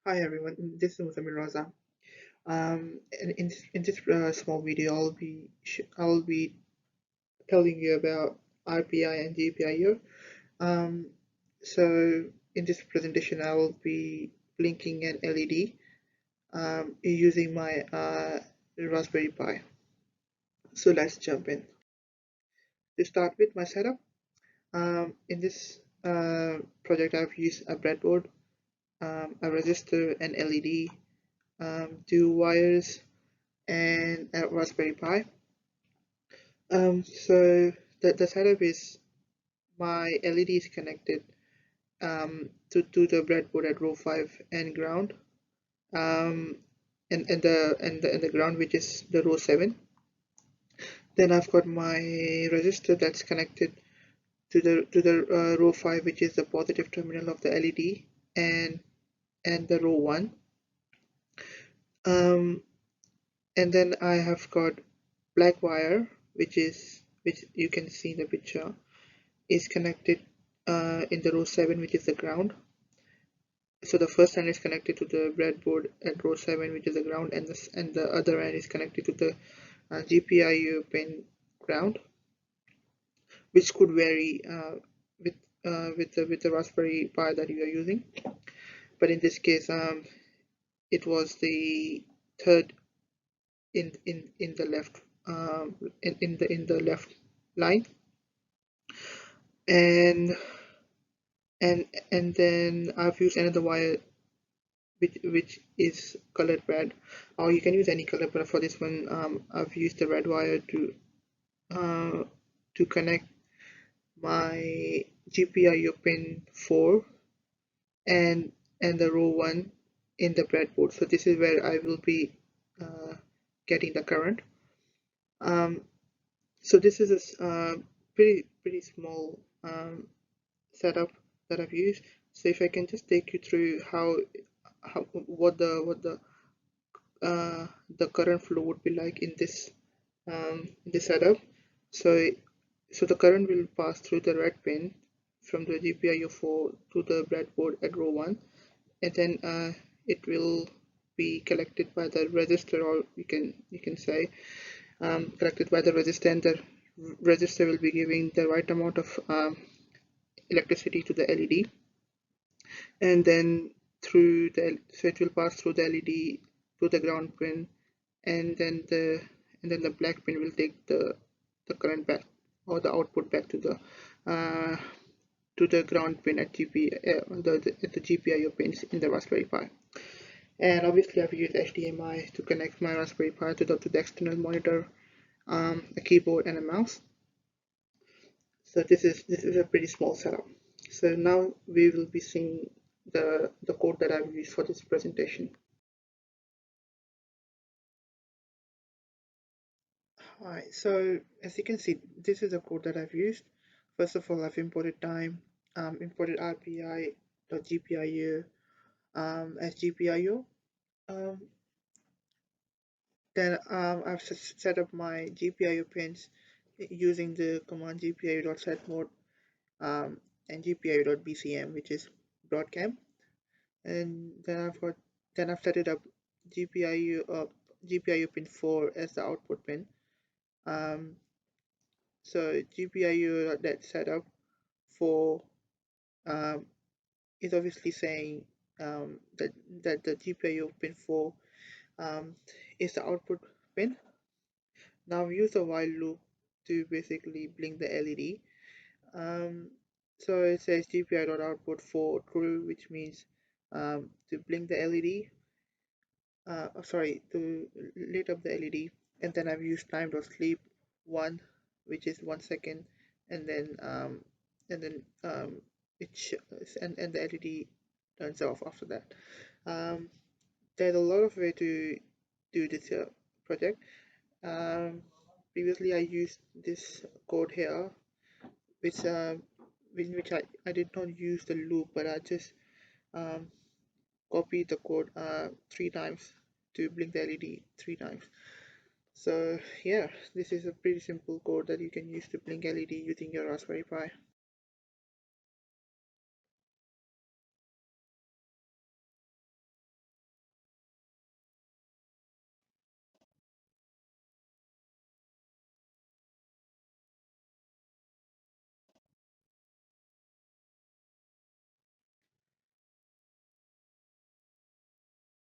Hi everyone, this is Musamir Raza. In this small video, I'll be telling you about RPI and GPIO. Um, so in this presentation, I will be blinking an LED using my Raspberry Pi. So let's jump in. To start with my setup, in this project, I've used a breadboard, a resistor, an LED, two wires, and a Raspberry Pi. So the setup is my LED is connected to the breadboard at row 5 and ground, um, and the ground, which is the row 7. Then I've got my resistor that's connected to the row 5, which is the positive terminal of the LED, and the row 1. Um, and then I have got black wire, which you can see in the picture, is connected in the row 7, which is the ground. So the first end is connected to the breadboard at row 7, which is the ground, and the other end is connected to the GPIO pin ground, which could vary with with the Raspberry Pi that you are using. But in this case, it was the third in the left, in the left line, and and then I've used another wire which is colored red, or you can use any color, but for this one I've used the red wire uh, to connect my GPIO pin 4 and the row 1 in the breadboard. So this is where I will be uh, getting the current. So this is a pretty small setup that I've used. So if I can just take you through how what the current flow would be like in this setup. So so the current will pass through the red pin from the GPIO 4 to the breadboard at row 1, and then it will be collected by the resistor, or you can say collected by the resistor, and the resistor will be giving the right amount of electricity to the LED, and then so it will pass through the LED to the ground pin, and then the black pin will take the current back, or the output back uh, to the ground pin at the GPIO pins in the Raspberry Pi. And obviously I've used HDMI to connect my Raspberry Pi to the external monitor, a keyboard, and a mouse. So this is a pretty small setup. So now we will be seeing the code that I've used for this presentation. Alright, so as you can see, this is the code that I've used. First of all, I've imported time, imported RPI.GPIO as GPIO. Um, then I've set up my GPIO pins using the command gpio.setmode and gpio.bcm, which is broadcam. And then I've set it up GPIO pin 4 as the output pin. Um, so GPIO that setup for is obviously saying that the GPIO pin 4 um, is the output pin. Now use a while loop to basically blink the LED. Um, so it says GPIO.output for true, which means to blink the LED. Sorry, to lit up the LED, and then I've used time.sleep 1, which is 1 second, and then it and the LED turns off after that. Um, there's a lot of way to do this project. Um, Previously, I used this code here, which in which I did not use the loop, but I just um, copied the code 3 times to blink the LED 3 times. So yeah, this is a pretty simple code that you can use to blink LED using your Raspberry Pi.